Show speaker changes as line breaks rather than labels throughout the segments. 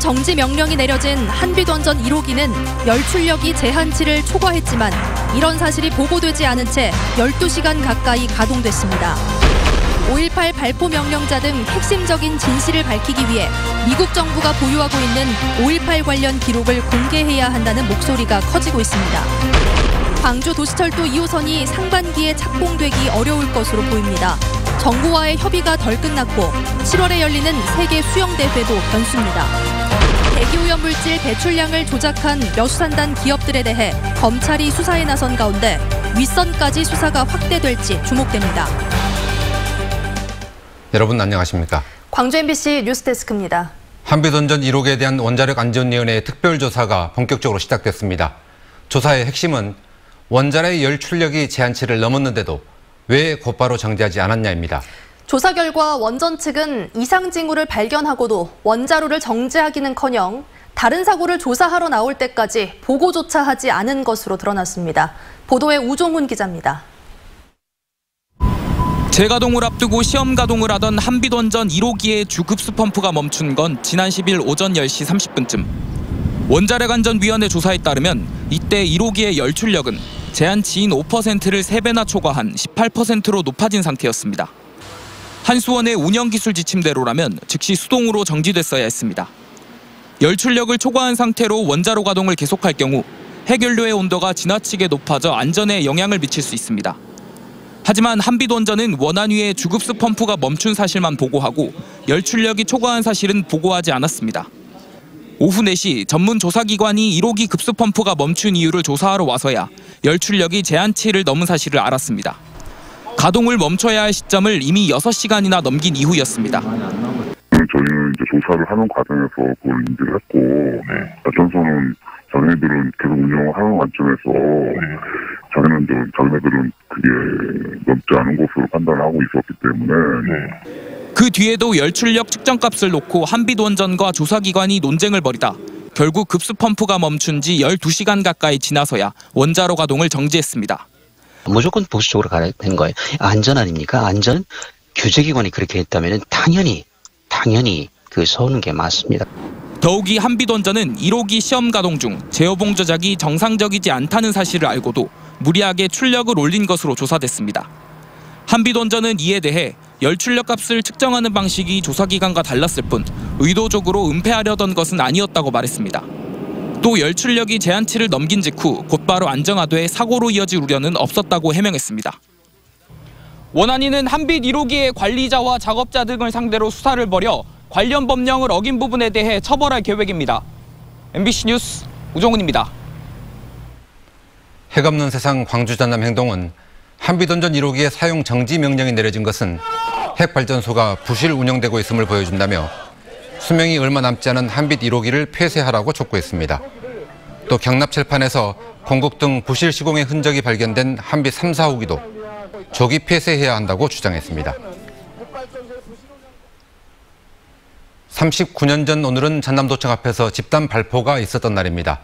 정지 명령이 내려진 한빛원전 1호기는 열출력이 제한치를 초과했지만 이런 사실이 보고되지 않은 채 12시간 가까이 가동됐습니다. 5.18 발포 명령자 등 핵심적인 진실을 밝히기 위해 미국 정부가 보유하고 있는 5.18 관련 기록을 공개해야 한다는 목소리가 커지고 있습니다. 광주 도시철도 2호선이 상반기에 착공되기 어려울 것으로 보입니다. 정부와의 협의가 덜 끝났고 7월에 열리는 세계 수영대회도 변수입니다. 대기오염물질 배출량을 조작한 여수산단 기업들에 대해 검찰이 수사에 나선 가운데 윗선까지 수사가 확대될지 주목됩니다.
여러분 안녕하십니까?
광주 MBC 뉴스데스크입니다.
한빛원전 1호기에 대한 원자력안전위원회의 특별조사가 본격적으로 시작됐습니다. 조사의 핵심은 원자로의 열출력이 제한치를 넘었는데도 왜 곧바로 정지하지 않았냐입니다.
조사 결과 원전 측은 이상 징후를 발견하고도 원자로를 정지하기는커녕 다른 사고를 조사하러 나올 때까지 보고조차 하지 않은 것으로 드러났습니다. 보도에 우종훈 기자입니다.
재가동을 앞두고 시험 가동을 하던 한빛원전 1호기의 주급수 펌프가 멈춘 건 지난 10일 오전 10시 30분쯤. 원자력안전위원회 조사에 따르면 이때 1호기의 열출력은 제한치인 5%를 3배나 초과한 18%로 높아진 상태였습니다. 한수원의 운영기술 지침대로라면 즉시 수동으로 정지됐어야 했습니다. 열출력을 초과한 상태로 원자로 가동을 계속할 경우 핵연료의 온도가 지나치게 높아져 안전에 영향을 미칠 수 있습니다. 하지만 한빛원전은 원안 위에 주급수 펌프가 멈춘 사실만 보고하고 열출력이 초과한 사실은 보고하지 않았습니다. 오후 4시 전문 조사기관이 1호기 급수 펌프가 멈춘 이유를 조사하러 와서야 열출력이 제한치를 넘은 사실을 알았습니다. 가동을 멈춰야 할 시점을 이미 6시간이나 넘긴 이후였습니다.
저희는 이제 조사를 하는 과정에서 그걸 인지를 했고, 발전소는 자기네들은 계속 운영을 하는 관점에서 자기네들은 그게 넘지 않은 것으로 판단하고 있었기 때문에.
그 뒤에도 열출력 측정값을 놓고 한빛원전과 조사기관이 논쟁을 벌이다 결국 급수 펌프가 멈춘 지 12시간 가까이 지나서야 원자로 가동을 정지했습니다.
무조건 보수적으로 가야 되는 거예요. 안전 아닙니까? 안전 규제기관이 그렇게 했다면 당연히 그 서는 게 맞습니다.
더욱이 한빛원전은 1호기 시험 가동 중 제어봉 조작이 정상적이지 않다는 사실을 알고도 무리하게 출력을 올린 것으로 조사됐습니다. 한빛원전은 이에 대해 열출력 값을 측정하는 방식이 조사기관과 달랐을 뿐 의도적으로 은폐하려던 것은 아니었다고 말했습니다. 또 열출력이 제한치를 넘긴 직후 곧바로 안정화돼 사고로 이어질 우려는 없었다고 해명했습니다. 원안위는 한빛 1호기의 관리자와 작업자 등을 상대로 수사를 벌여 관련 법령을 어긴 부분에 대해 처벌할 계획입니다. MBC 뉴스 우종훈입니다.
핵없는 세상 광주 전남 행동은 한빛원전 1호기의 사용 정지 명령이 내려진 것은 핵발전소가 부실 운영되고 있음을 보여준다며 수명이 얼마 남지 않은 한빛 1호기를 폐쇄하라고 촉구했습니다. 또 경납철판에서 공국 등 부실 시공의 흔적이 발견된 한빛 3, 4호기도 조기 폐쇄해야 한다고 주장했습니다. 39년 전 오늘은 전남도청 앞에서 집단 발포가 있었던 날입니다.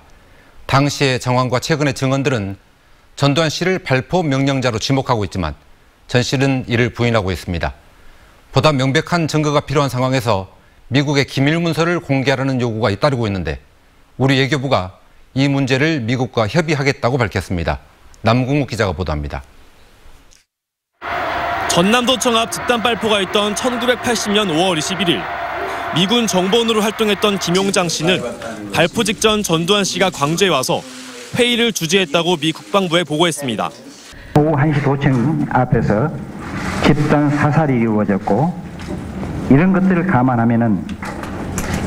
당시의 정황과 최근의 증언들은 전두환 씨를 발포 명령자로 지목하고 있지만 전 씨는 이를 부인하고 있습니다. 보다 명백한 증거가 필요한 상황에서 미국의 기밀문서를 공개하라는 요구가 잇따르고 있는데 우리 외교부가 이 문제를 미국과 협의하겠다고 밝혔습니다. 남궁욱 기자가 보도합니다.
전남도청 앞 집단 발포가 있던 1980년 5월 21일 미군 정보원으로 활동했던 김용장 씨는 발포 직전 전두환 씨가 광주에 와서 회의를 주재했다고 미 국방부에 보고했습니다.
오후 1시 도청 앞에서 집단 사살이 이루어졌고 이런 것들을 감안하면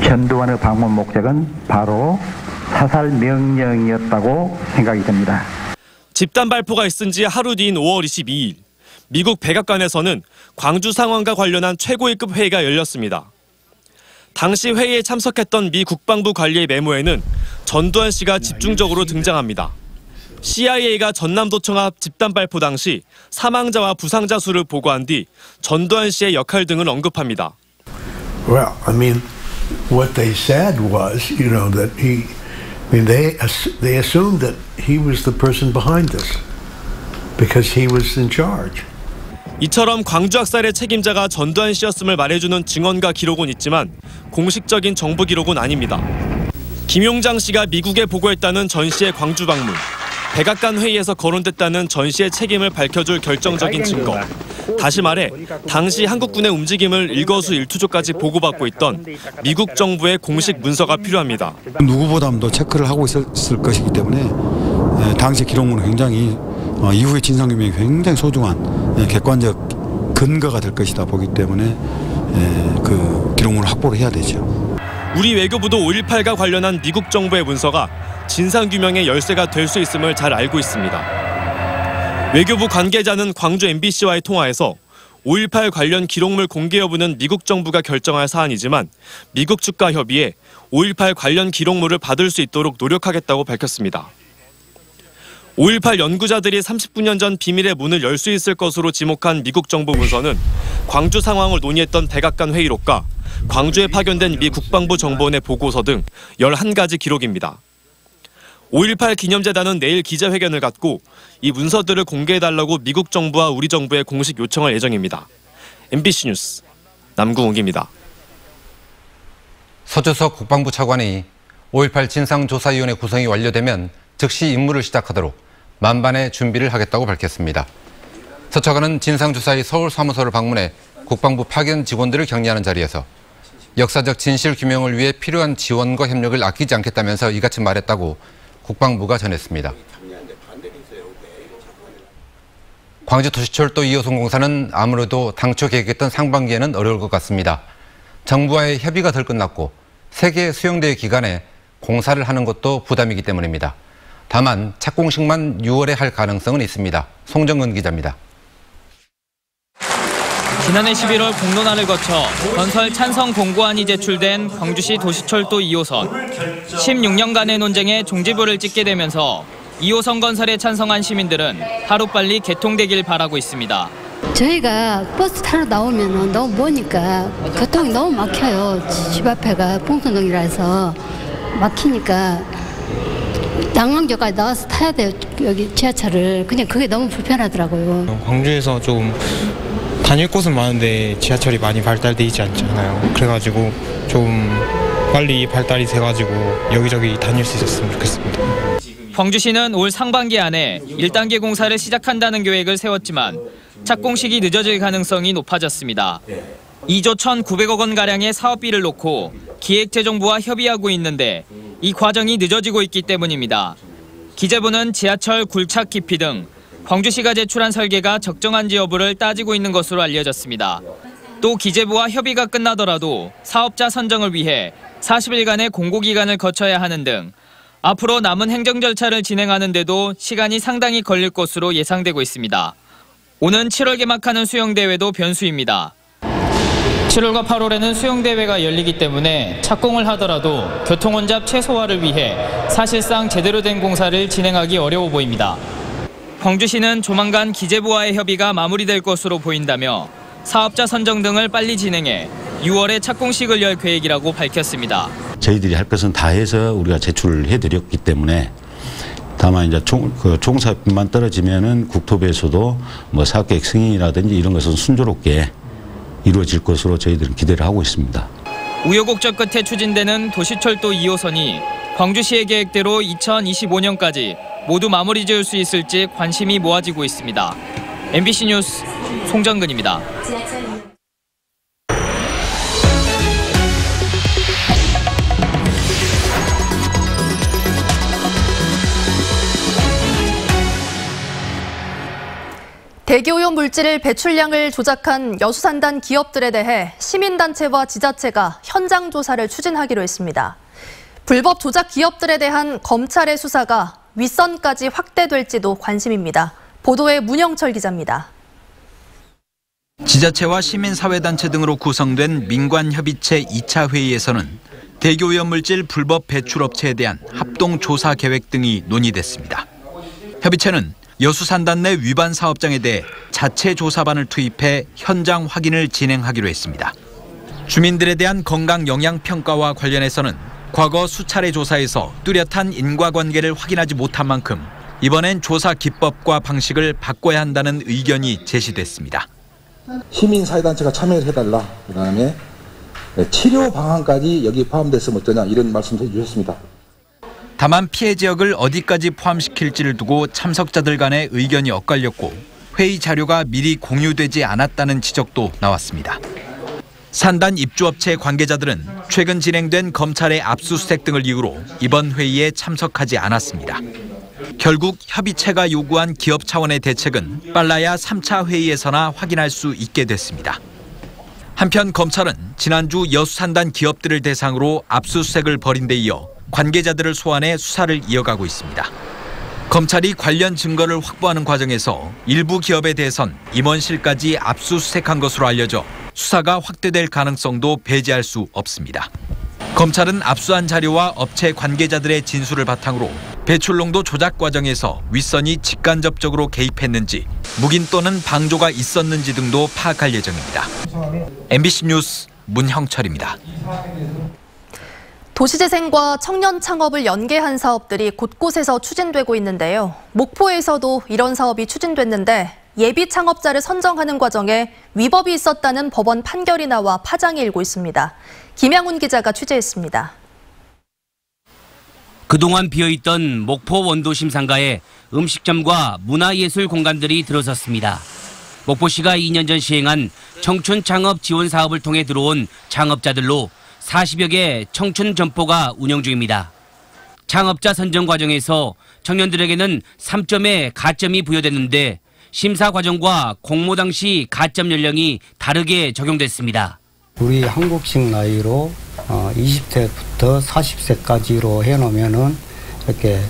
전두환의 방문 목적은 바로 사살 명령이었다고 생각이 듭니다.
집단 발포가 있은 지 하루 뒤인 5월 22일 미국 백악관에서는 광주 상황과 관련한 최고위급 회의가 열렸습니다. 당시 회의에 참석했던 미 국방부 관리의 메모에는 전두환 씨가 집중적으로 등장합니다. CIA가 전남도청 앞 집단 발포 당시 사망자와 부상자 수를 보고한 뒤 전두환 씨의 역할 등을 언급합니다.
Well, I mean, what they said was, that they assumed that he was the person behind this because he was in charge.
이처럼 광주 학살의 책임자가 전두환 씨였음을 말해주는 증언과 기록은 있지만 공식적인 정부 기록은 아닙니다. 김용장 씨가 미국에 보고했다는 전 씨의 광주 방문, 백악관 회의에서 거론됐다는 전 씨의 책임을 밝혀줄 결정적인 증거. 다시 말해 당시 한국군의 움직임을 일거수일투족까지 보고받고 있던 미국 정부의 공식 문서가 필요합니다.
누구보다도 체크를 하고 있었을 것이기 때문에 당시 기록물은 굉장히 이후의 진상규명이 굉장히 소중한 객관적 근거가 될 것이다 보기 때문에 그 기록물을 확보를 해야 되죠.
우리 외교부도 5.18과 관련한 미국 정부의 문서가 진상규명의 열쇠가 될 수 있음을 잘 알고 있습니다. 외교부 관계자는 광주 MBC와의 통화에서 5.18 관련 기록물 공개 여부는 미국 정부가 결정할 사안이지만 미국 측과 협의해 5.18 관련 기록물을 받을 수 있도록 노력하겠다고 밝혔습니다. 5.18 연구자들이 39년 전 비밀의 문을 열 수 있을 것으로 지목한 미국 정부 문서는 광주 상황을 논의했던 백악관 회의록과 광주에 파견된 미 국방부 정보원의 보고서 등 11가지 기록입니다. 5.18 기념재단은 내일 기자회견을 갖고 이 문서들을 공개해달라고 미국 정부와 우리 정부에 공식 요청할 예정입니다. MBC 뉴스 남궁욱입니다.
서주석 국방부 차관이 5.18 진상조사위원회 구성이 완료되면 즉시 임무를 시작하도록 만반의 준비를 하겠다고 밝혔습니다. 서 차관은 진상조사위 서울 사무소를 방문해 국방부 파견 직원들을 격려하는 자리에서 역사적 진실 규명을 위해 필요한 지원과 협력을 아끼지 않겠다면서 이같이 말했다고 국방부가 전했습니다. 광주도시철도 2호선 공사는 아무래도 당초 계획했던 상반기에는 어려울 것 같습니다. 정부와의 협의가 덜 끝났고 세계 수영대회 기간에 공사를 하는 것도 부담이기 때문입니다. 다만 착공식만 6월에 할 가능성은 있습니다. 송정근 기자입니다.
지난해 11월 공론화를 거쳐 건설 찬성 공고안이 제출된 광주시 도시철도 2호선. 16년간의 논쟁에 종지부를 찍게 되면서 2호선 건설에 찬성한 시민들은 하루빨리 개통되길 바라고 있습니다.
저희가 버스 타러 나오면 너무 머니까 교통이 너무 막혀요. 집 앞에가 봉선동이라서 막히니까 양왕교까지 나와서 타야 돼요. 여기 지하철을. 그냥 그게 너무 불편하더라고요.
광주에서 좀 다닐 곳은 많은데 지하철이 많이 발달돼 있지 않잖아요. 그래가지고 좀 빨리 발달이 돼가지고 여기저기 다닐 수 있었으면 좋겠습니다.
광주시는 올 상반기 안에 1단계 공사를 시작한다는 계획을 세웠지만 착공식이 늦어질 가능성이 높아졌습니다. 2조 1,900억 원가량의 사업비를 놓고 기획재정부와 협의하고 있는데 이 과정이 늦어지고 있기 때문입니다. 기재부는 지하철 굴착 깊이 등 광주시가 제출한 설계가 적정한지 여부를 따지고 있는 것으로 알려졌습니다. 또 기재부와 협의가 끝나더라도 사업자 선정을 위해 40일간의 공고기간을 거쳐야 하는 등 앞으로 남은 행정 절차를 진행하는 데도 시간이 상당히 걸릴 것으로 예상되고 있습니다. 오는 7월 개막하는 수영대회도 변수입니다. 7월과 8월에는 수영대회가 열리기 때문에 착공을 하더라도 교통혼잡 최소화를 위해 사실상 제대로 된 공사를 진행하기 어려워 보입니다. 광주시는 조만간 기재부와의 협의가 마무리될 것으로 보인다며 사업자 선정 등을 빨리 진행해 6월에 착공식을 열 계획이라고 밝혔습니다.
저희들이 할 것은 다 해서 우리가 제출을 해드렸기 때문에 다만 이제 종사비만 떨어지면은 국토부에서도 뭐 사업계획 승인이라든지 이런 것은 순조롭게 이루어질 것으로 저희들은 기대를 하고 있습니다.
우여곡절 끝에 추진되는 도시철도 2호선이 광주시의 계획대로 2025년까지 모두 마무리 지을 수 있을지 관심이 모아지고 있습니다. MBC 뉴스 송정근입니다.
대기오염 물질 배출량을 조작한 여수산단 기업들에 대해 시민단체와 지자체가 현장 조사를 추진하기로 했습니다. 불법 조작 기업들에 대한 검찰의 수사가 윗선까지 확대될지도 관심입니다. 보도에 문영철 기자입니다.
지자체와 시민사회단체 등으로 구성된 민관협의체 2차 회의에서는 대기오염 물질 불법 배출업체에 대한 합동조사 계획 등이 논의됐습니다. 협의체는 여수산단 내 위반 사업장에 대해 자체 조사반을 투입해 현장 확인을 진행하기로 했습니다. 주민들에 대한 건강 영향 평가와 관련해서는 과거 수차례 조사에서 뚜렷한 인과관계를 확인하지 못한 만큼 이번엔 조사 기법과 방식을 바꿔야 한다는 의견이 제시됐습니다.
시민사회단체가 참여를 해달라. 그다음에 치료 방안까지 여기 포함됐으면 어떠냐 이런 말씀을 해주셨습니다.
다만 피해 지역을 어디까지 포함시킬지를 두고 참석자들 간의 의견이 엇갈렸고 회의 자료가 미리 공유되지 않았다는 지적도 나왔습니다. 산단 입주업체 관계자들은 최근 진행된 검찰의 압수수색 등을 이유로 이번 회의에 참석하지 않았습니다. 결국 협의체가 요구한 기업 차원의 대책은 빨라야 3차 회의에서나 확인할 수 있게 됐습니다. 한편 검찰은 지난주 여수산단 기업들을 대상으로 압수수색을 벌인 데 이어 관계자들을 소환해 수사를 이어가고 있습니다. 검찰이 관련 증거를 확보하는 과정에서 일부 기업에 대해선 임원실까지 압수수색한 것으로 알려져 수사가 확대될 가능성도 배제할 수 없습니다. 검찰은 압수한 자료와 업체 관계자들의 진술을 바탕으로 배출농도 조작 과정에서 윗선이 직간접적으로 개입했는지 묵인 또는 방조가 있었는지 등도 파악할 예정입니다. MBC 뉴스 문형철입니다.
도시재생과 청년 창업을 연계한 사업들이 곳곳에서 추진되고 있는데요. 목포에서도 이런 사업이 추진됐는데 예비 창업자를 선정하는 과정에 위법이 있었다는 법원 판결이 나와 파장이 일고 있습니다. 김양훈 기자가 취재했습니다.
그동안 비어있던 목포 원도심 상가에 음식점과 문화예술 공간들이 들어섰습니다. 목포시가 2년 전 시행한 청춘 창업 지원 사업을 통해 들어온 창업자들로 40여 개 청춘 점포가 운영 중입니다. 창업자 선정 과정에서 청년들에게는 3점의 가점이 부여됐는데 심사 과정과 공모 당시 가점 연령이 다르게 적용됐습니다.
우리 한국식 나이로 20대부터 40세까지로 해놓으면은 이렇게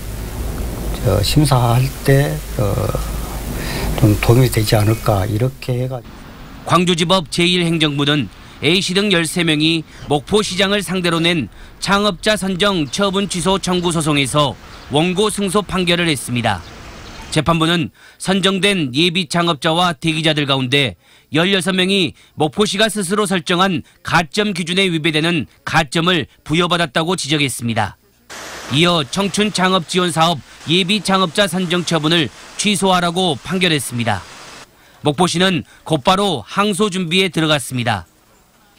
심사할 때 좀 도움이 되지 않을까 이렇게 해가지고.
광주지법 제1행정부는 A씨 등 13명이 목포시장을 상대로 낸 창업자 선정 처분 취소 청구 소송에서 원고 승소 판결을 했습니다. 재판부는 선정된 예비 창업자와 대기자들 가운데 16명이 목포시가 스스로 설정한 가점 기준에 위배되는 가점을 부여받았다고 지적했습니다. 이어 청춘 창업 지원 사업 예비 창업자 선정 처분을 취소하라고 판결했습니다. 목포시는 곧바로 항소 준비에 들어갔습니다.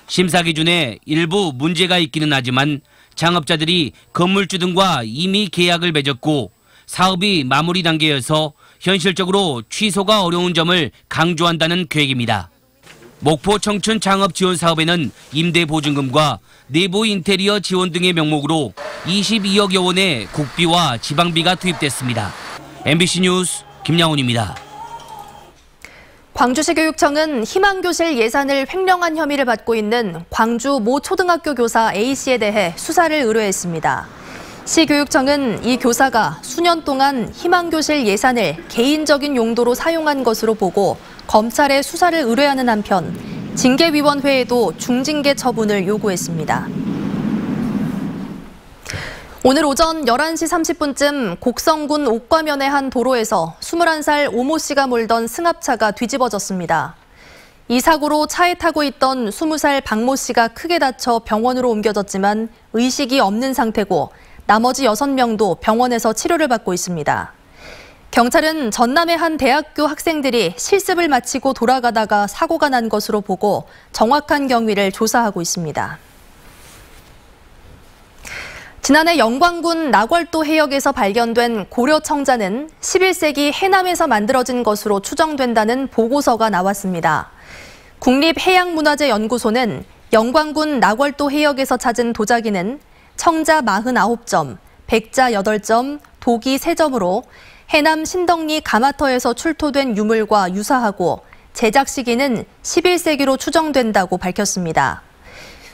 심사 기준에 일부 문제가 있기는 하지만 창업자들이 건물주 등과 이미 계약을 맺었고 사업이 마무리 단계여서 현실적으로 취소가 어려운 점을 강조한다는 계획입니다. 목포 청춘 창업 지원 사업에는 임대 보증금과 내부 인테리어 지원 등의 명목으로 22억여 원의 국비와 지방비가 투입됐습니다. MBC 뉴스 김양훈입니다.
광주시 교육청은 희망교실 예산을 횡령한 혐의를 받고 있는 광주 모 초등학교 교사 A씨에 대해 수사를 의뢰했습니다. 시교육청은 이 교사가 수년 동안 희망교실 예산을 개인적인 용도로 사용한 것으로 보고 검찰에 수사를 의뢰하는 한편 징계위원회에도 중징계 처분을 요구했습니다. 오늘 오전 11시 30분쯤 곡성군 옥과면의 한 도로에서 21살 오모 씨가 몰던 승합차가 뒤집어졌습니다. 이 사고로 차에 타고 있던 20살 박모 씨가 크게 다쳐 병원으로 옮겨졌지만 의식이 없는 상태고 나머지 6명도 병원에서 치료를 받고 있습니다. 경찰은 전남의 한 대학교 학생들이 실습을 마치고 돌아가다가 사고가 난 것으로 보고 정확한 경위를 조사하고 있습니다. 지난해 영광군 나궐도 해역에서 발견된 고려 청자는 11세기 해남에서 만들어진 것으로 추정된다는 보고서가 나왔습니다. 국립해양문화재연구소는 영광군 나궐도 해역에서 찾은 도자기는 청자 49점, 백자 8점, 도기 3점으로 해남 신덕리 가마터에서 출토된 유물과 유사하고 제작 시기는 11세기로 추정된다고 밝혔습니다.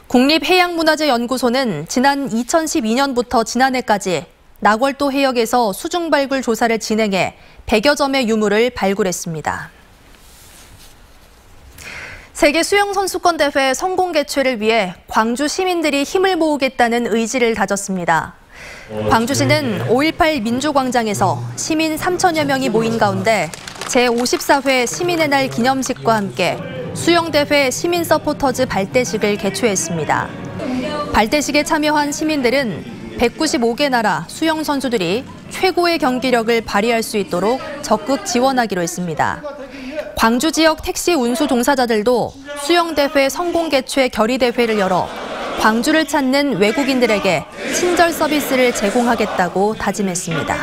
국립해양문화재연구소는 지난 2012년부터 지난해까지 나궐도 해역에서 수중 발굴 조사를 진행해 100여 점의 유물을 발굴했습니다. 세계 수영선수권 대회 성공 개최를 위해 광주 시민들이 힘을 모으겠다는 의지를 다졌습니다. 광주시는 5.18 민주광장에서 시민 3천여 명이 모인 가운데 제54회 시민의 날 기념식과 함께 수영대회 시민 서포터즈 발대식을 개최했습니다. 발대식에 참여한 시민들은 195개 나라 수영 선수들이 최고의 경기력을 발휘할 수 있도록 적극 지원하기로 했습니다. 광주 지역 택시 운수 종사자들도 수영대회 성공 개최 결의대회를 열어 광주를 찾는 외국인들에게 친절 서비스를 제공하겠다고 다짐했습니다.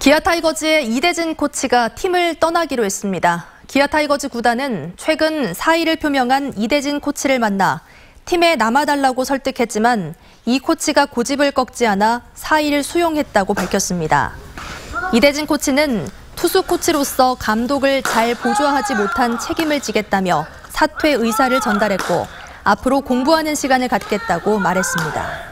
기아 타이거즈의 이대진 코치가 팀을 떠나기로 했습니다. 기아 타이거즈 구단은 최근 사의를 표명한 이대진 코치를 만나 팀에 남아달라고 설득했지만 이 코치가 고집을 꺾지 않아 사의를 수용했다고 밝혔습니다. 이대진 코치는 투수 코치로서 감독을 잘 보좌하지 못한 책임을 지겠다며 사퇴 의사를 전달했고 앞으로 공부하는 시간을 갖겠다고 말했습니다.